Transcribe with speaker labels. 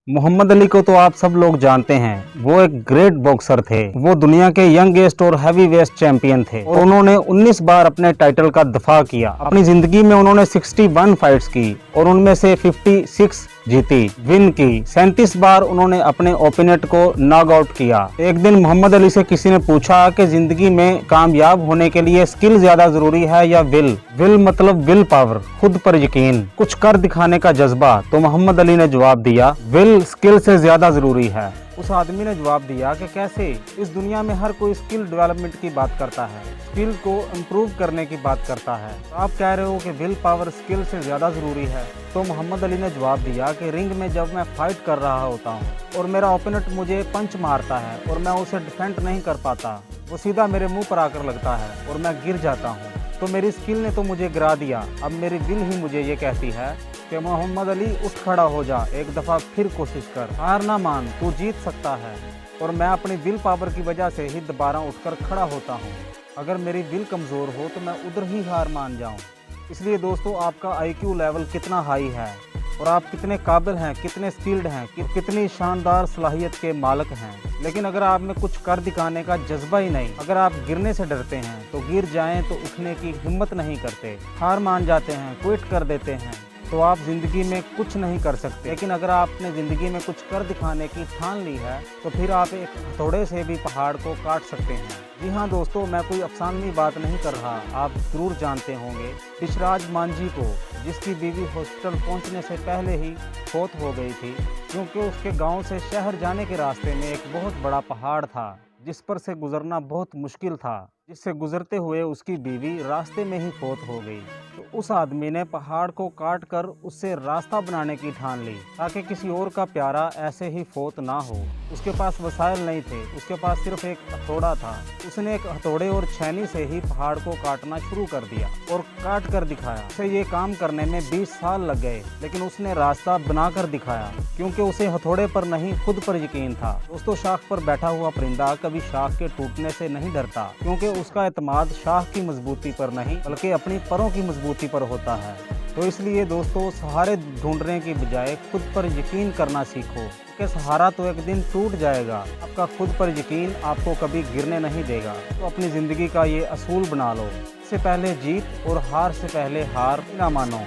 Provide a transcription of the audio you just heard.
Speaker 1: मोहम्मद अली को तो आप सब लोग जानते हैं। वो एक ग्रेट बॉक्सर थे। वो दुनिया के यंगेस्ट और हैवी वेस्ट चैंपियन थे और उन्होंने 19 बार अपने टाइटल का दफा किया। अपनी जिंदगी में उन्होंने 61 फाइट्स की और उनमें से 56 जीती, विन की। 37 बार उन्होंने अपने ओपोनेंट को नॉक आउट किया। एक दिन मोहम्मद अली से किसी ने पूछा कि जिंदगी में कामयाब होने के लिए स्किल ज्यादा जरूरी है या विल? विल मतलब विल पावर, खुद पर यकीन, कुछ कर दिखाने का जज्बा। तो मोहम्मद अली ने जवाब दिया, विल स्किल से ज्यादा जरूरी है। उस आदमी ने जवाब दिया कि कैसे? इस दुनिया में हर कोई स्किल डेवलपमेंट की बात करता है, स्किल को इम्प्रूव करने की बात करता है। तो आप कह रहे हो कि विल पावर स्किल से ज़्यादा ज़रूरी है? तो मोहम्मद अली ने जवाब दिया कि रिंग में जब मैं फाइट कर रहा होता हूँ और मेरा ओपोनेंट मुझे पंच मारता है और मैं उसे डिफेंड नहीं कर पाता, वो सीधा मेरे मुँह पर आकर लगता है और मैं गिर जाता हूँ, तो मेरी स्किल ने तो मुझे गिरा दिया। अब मेरी विल ही मुझे ये कहती है कि मोहम्मद अली उठ खड़ा हो जा, एक दफ़ा फिर कोशिश कर, हार ना मान, तू जीत सकता है। और मैं अपनी विल पावर की वजह से ही दोबारा उठकर खड़ा होता हूँ। अगर मेरी विल कमज़ोर हो तो मैं उधर ही हार मान जाऊँ। इसलिए दोस्तों, आपका IQ लेवल कितना हाई है और आप कितने काबिल हैं, कितने स्किल्ड हैं, कितनी शानदार सलाहियत के मालिक हैं, लेकिन अगर आप में कुछ कर दिखाने का जज्बा ही नहीं, अगर आप गिरने से डरते हैं तो गिर जाएं तो उठने की हिम्मत नहीं करते, हार मान जाते हैं, क्विट कर देते हैं, तो आप ज़िंदगी में कुछ नहीं कर सकते। लेकिन अगर आपने ज़िंदगी में कुछ कर दिखाने की ठान ली है तो फिर आप एक हथौड़े से भी पहाड़ को काट सकते हैं। जी हाँ दोस्तों, मैं कोई अफसानवी बात नहीं कर रहा। आप ज़रूर जानते होंगे ऋषराज मांझी को, जिसकी बीवी हॉस्पिटल पहुंचने से पहले ही फौत हो गई थी, क्योंकि उसके गांव से शहर जाने के रास्ते में एक बहुत बड़ा पहाड़ था जिस पर से गुजरना बहुत मुश्किल था, जिससे गुजरते हुए उसकी बीवी रास्ते में ही फौत हो गई। तो उस आदमी ने पहाड़ को काट कर उससे रास्ता बनाने की ठान ली ताकि किसी और का प्यारा ऐसे ही फौत ना हो। उसके पास वसाइल नहीं थे, उसके पास सिर्फ एक हथौड़ा था। उसने एक हथौड़े और छेनी से ही पहाड़ को काटना शुरू कर दिया और काट कर दिखाया। उसे ये काम करने में 20 साल लग गए, लेकिन उसने रास्ता बनाकर दिखाया क्योंकि उसे हथौड़े पर नहीं, खुद पर यकीन था। दोस्तों, शाख पर बैठा हुआ परिंदा कभी शाख के टूटने से नहीं डरता, क्योंकि उसका एतमाद शाख की मजबूती पर नहीं बल्कि अपनी परों की मजबूती पर होता है। तो इसलिए दोस्तों, सहारे ढूंढने की बजाय खुद पर यकीन करना सीखो, क्योंकि सहारा तो एक दिन टूट जाएगा। आपका खुद पर यकीन आपको कभी गिरने नहीं देगा। तो अपनी ज़िंदगी का ये असूल बना लो, इससे पहले जीत और हार से पहले हार ना मानो।